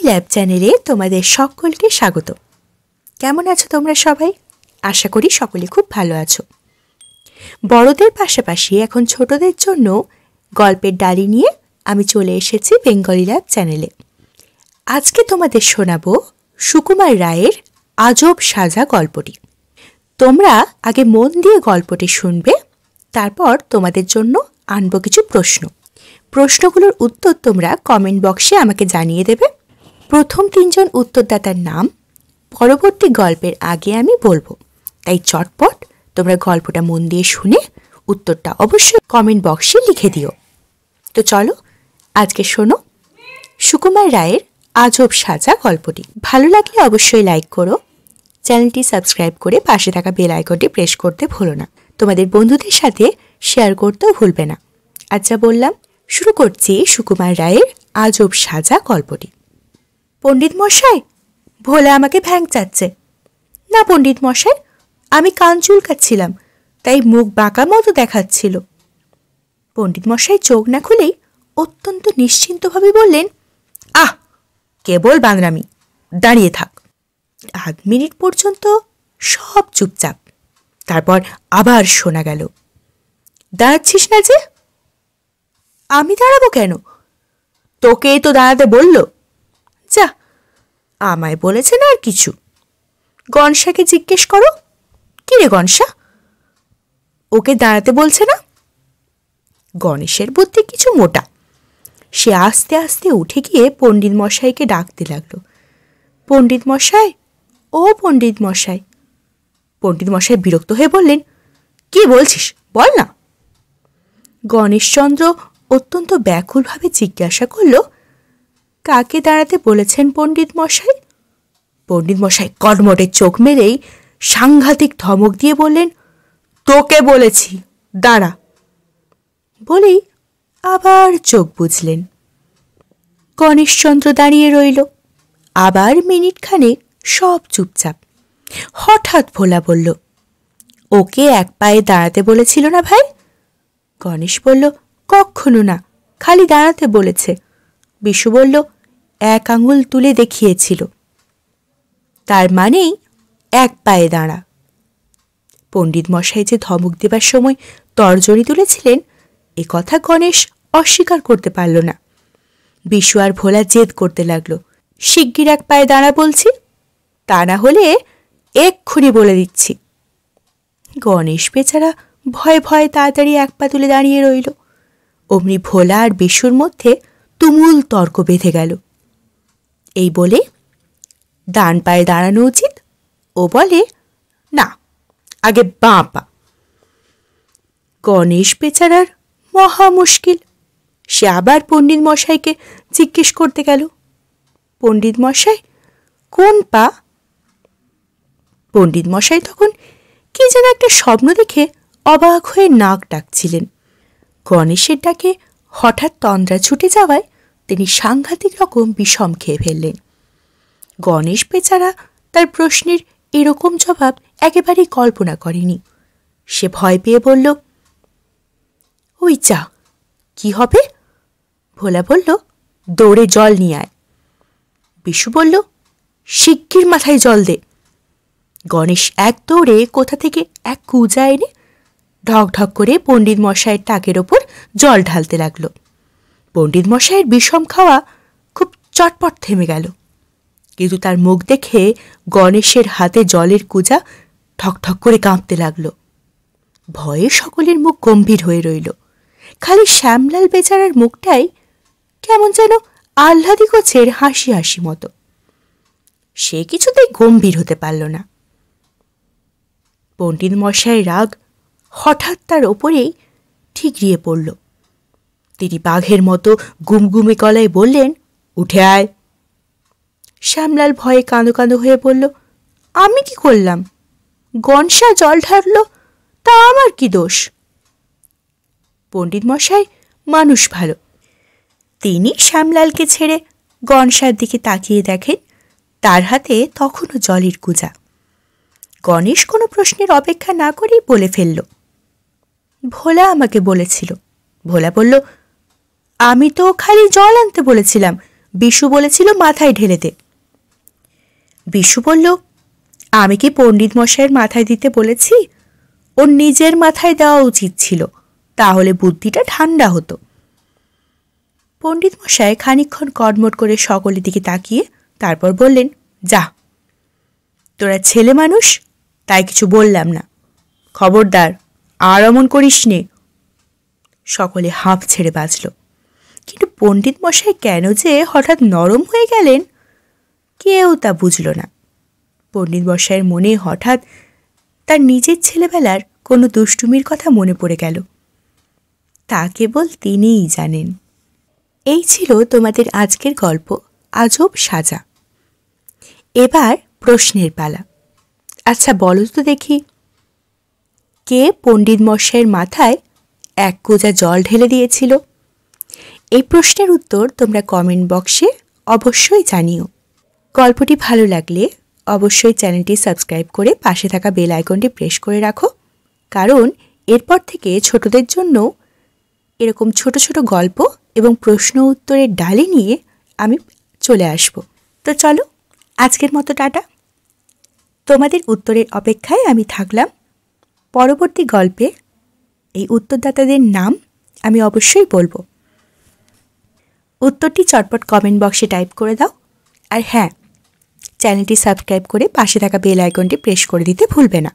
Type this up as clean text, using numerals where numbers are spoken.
Lab চ্যানেলে তোমাদের সকলকে স্বাগত। কেমন আছো তোমরা সবাই? আশা করি সকলে খুব ভালো আছো। বড়দের পাশাপাশি এখন ছোটদের জন্য গল্পের ডালি নিয়ে আমি চলে এসেছি বেঙ্গলি ল্যাব চ্যানেলে। আজকে তোমাদের শোনাবো সুকুমার রায়ের আজব সাজা গল্পটি। তোমরা আগে মন দিয়ে গল্পটি শুনবে, তারপর তোমাদের জন্য আনবো কিছু প্রশ্ন। প্রশ্নগুলোর উত্তর তোমরা কমেন্ট বক্সে আমাকে জানিয়ে দেবে। প্রথম 3 জন উত্তরদাতার নাম পরবর্তী গল্পের আগে আমি বলবো, তাই চটপট তোমরা গল্পটা মন দিয়ে শুনে উত্তরটা অবশ্যই কমেন্ট বক্সে লিখে দিও। তো চলো আজকে শোনো সুকুমার রায়ের আজব সাজা গল্পটি। ভালো লাগলে অবশ্যই লাইক করো, চ্যানেলটি সাবস্ক্রাইব করে পাশে থাকা বেল আইকনটি প্রেস করতে ভুলো না। তোমাদের বন্ধুদের সাথে শেয়ার করতেও ভুলবে না। আচ্ছা বললাম, শুরু করছি সুকুমার রায়ের আজব সাজা গল্পটি। পণ্ডিত মশাই, ভোলা আমাকে ভ্যাং চাচ্ছে। না পণ্ডিত মশাই, আমি কান চুলকাচ্ছিলাম, তাই মুখ বাঁকা মতো দেখাচ্ছিল। পণ্ডিত মশাই চোখ না খুলেই অত্যন্ত নিশ্চিন্তভাবে বললেন, আহ, কেবল বাংরামি, দাঁড়িয়ে থাক। 1 মিনিট পর্যন্ত সব চুপচাপ। তারপর আবার শোনা গেল, দাঁড়াচ্ছিস না যে? আমি দাঁড়াবো কেন? তোকে তো দাঁড়াতে বলল। যা, আমায় বলেছে না আর কিছু। গনসাকে জিজ্ঞেস করো। কি রে গনসা, ওকে দাঁড়াতে বলছে না? গণেশের বুদ্ধি কিছু মোটা। সে আস্তে আস্তে উঠে গিয়ে পণ্ডিত মশাইকে ডাকতে লাগলো, পণ্ডিত মশাই, ও পণ্ডিত মশাই। পণ্ডিত মশাই বিরক্ত হয়ে বললেন, কি বলছিস বল না। গণেশচন্দ্র অত্যন্ত ব্যাকুলভাবে জিজ্ঞাসা করল, কাকে দাঁড়াতে বলেছেন পণ্ডিত মশাই? পণ্ডিত মশাই কটমটে চোখ মেরেই সাংঘাতিক ধমক দিয়ে বললেন, তোকে বলেছি, দাঁড়া। বলেই আবার চোখ বুঝলেন। গণেশচন্দ্র দাঁড়িয়ে রইল। আবার মিনিটখানেক সব চুপচাপ। হঠাৎ ভোলা বলল, ওকে এক পায়ে দাঁড়াতে বলেছিল না ভাই? গণেশ বলল, কখনো না, খালি দাঁড়াতে বলেছে। বিশু বলল, 1 আঙুল তুলে দেখিয়েছিল, তার মানেই 1 পায়ে দাঁড়া। পণ্ডিত মশাই যে ধমক দেবার সময় তর্জনী তুলেছিলেন, এ কথা গণেশ অস্বীকার করতে পারল না। বিশু আর ভোলা জেদ করতে লাগলো, শিগগির 1 পায়ে দাঁড়া বলছি, তা না হলে এক্ষুনি বলে দিচ্ছি। গণেশ বেচারা ভয়ে ভয়ে তাড়াতাড়ি 1 পা তুলে দাঁড়িয়ে রইল। অমনি ভোলা আর বিশুর মধ্যে তুমুল তর্ক বেঁধে গেল। এই বলে, ডান পায়ে দাঁড়ানো উচিত। ও বলে, না, আগে বাঁ পা। গণেশ বেচারার মহা মুশকিল। সে আবার পণ্ডিত মশাইকে জিজ্ঞেস করতে গেল, পণ্ডিত মশাই, কোন পা? পণ্ডিত মশাই তখন কি যেন একটা স্বপ্ন দেখে অবাক হয়ে নাক ডাকছিলেন। গণেশের ডাকে হঠাৎ তন্দ্রা ছুটে যাওয়ায় তিনি সাংঘাতিক রকম বিষম খেয়ে ফেললেন। গণেশ বেচারা তার প্রশ্নের এরকম জবাব একেবারেই কল্পনা করেনি। সে ভয় পেয়ে বলল, ওই চা, কি হবে? ভোলা বলল, দৌড়ে জল নিয়ে আয়। বিশু বলল, শিগগির মাথায় জল দে। গণেশ এক দৌড়ে কোথা থেকে এক কুজা এনে ঢক ঢক করে পণ্ডিত মশাইয়ের টাকের ওপর জল ঢালতে লাগল। পণ্ডিত মশাইয়ের বিষম খাওয়া খুব চটপট থেমে গেল, কিন্তু তার মুখ দেখে গণেশের হাতে জলের কুজা ঠক ঠক করে কাঁপতে লাগল। ভয়ে সকলের মুখ গম্ভীর হয়ে রইল। খালি শ্যামলাল বেচারার মুখটাই কেমন যেন আহ্লাদি গোছের হাসি হাসি মতো। সে কিছুতেই গম্ভীর হতে পারল না। পণ্ডিত মশাইয়ের রাগ হঠাৎ তার ওপরেই ঠিকরিয়ে পড়ল। তিনি বাঘের মতো গুমগুমে গলায় বললেন, উঠে আয়। শ্যামলাল ভয়ে কাঁদো কাঁদো হয়ে বলল, আমি কি করলাম? গনসা জল ঢালল, তা আমার কি দোষ? পণ্ডিত মশাই মানুষ ভালো। তিনি শ্যামলালকে ছেড়ে গনসার দিকে তাকিয়ে দেখেন, তার হাতে তখনও জলের কুজা। গণেশ কোনো প্রশ্নের অপেক্ষা না করেই বলে ফেলল, ভোলা আমাকে বলেছিল। ভোলা বলল, আমি তো খালি জল আনতে বলেছিলাম, বিশু বলেছিল মাথায় ঢেলে দে। বিশু বলল, আমি কি পণ্ডিত মশাইয়ের মাথায় দিতে বলেছি? ওর নিজের মাথায় দেওয়া উচিত ছিল, তাহলে বুদ্ধিটা ঠান্ডা হতো। পণ্ডিত মশাই খানিকক্ষণ কটমট করে সকলের দিকে তাকিয়ে তারপর বললেন, যা, তোরা ছেলে মানুষ, তাই কিছু বললাম না। খবরদার আর অমন করিস নে। সকলে হাঁপ ছেড়ে বাঁচল। কিন্তু পণ্ডিত মশাই কেন যে হঠাৎ নরম হয়ে গেলেন কেউ তা বুঝল না। পণ্ডিত মশাইয়ের মনে হঠাৎ তার নিজের ছেলেবেলার কোনো দুষ্টুমির কথা মনে পড়ে গেল। তা কেবল তিনিই জানেন। এই ছিল তোমাদের আজকের গল্প আজব সাজা। এবার প্রশ্নের পালা। আচ্ছা বলো তো দেখি, কে পণ্ডিত মশাইয়ের মাথায় এক কোজা জল ঢেলে দিয়েছিল? এই প্রশ্নের উত্তর তোমরা কমেন্ট বক্সে অবশ্যই জানিও। গল্পটি ভালো লাগলে অবশ্যই চ্যানেলটি সাবস্ক্রাইব করে পাশে থাকা বেল আইকনটি প্রেস করে রাখো, কারণ এরপর থেকে ছোটদের জন্য এরকম ছোট ছোট গল্প এবং প্রশ্ন উত্তরের ডালি নিয়ে আমি চলে আসব। তো চলো, আজকের মতো টাটা। তোমাদের উত্তরের অপেক্ষায় আমি থাকলাম। পরবর্তী গল্পে এই উত্তরদাতাদের নাম আমি অবশ্যই বলবো। উত্তরটি চটপট কমেন্ট বক্সে টাইপ করে দাও। আর হ্যাঁ, চ্যানেলটি সাবস্ক্রাইব করে পাশে থাকা বেল আইকনটি প্রেস করে দিতে ভুলবে না।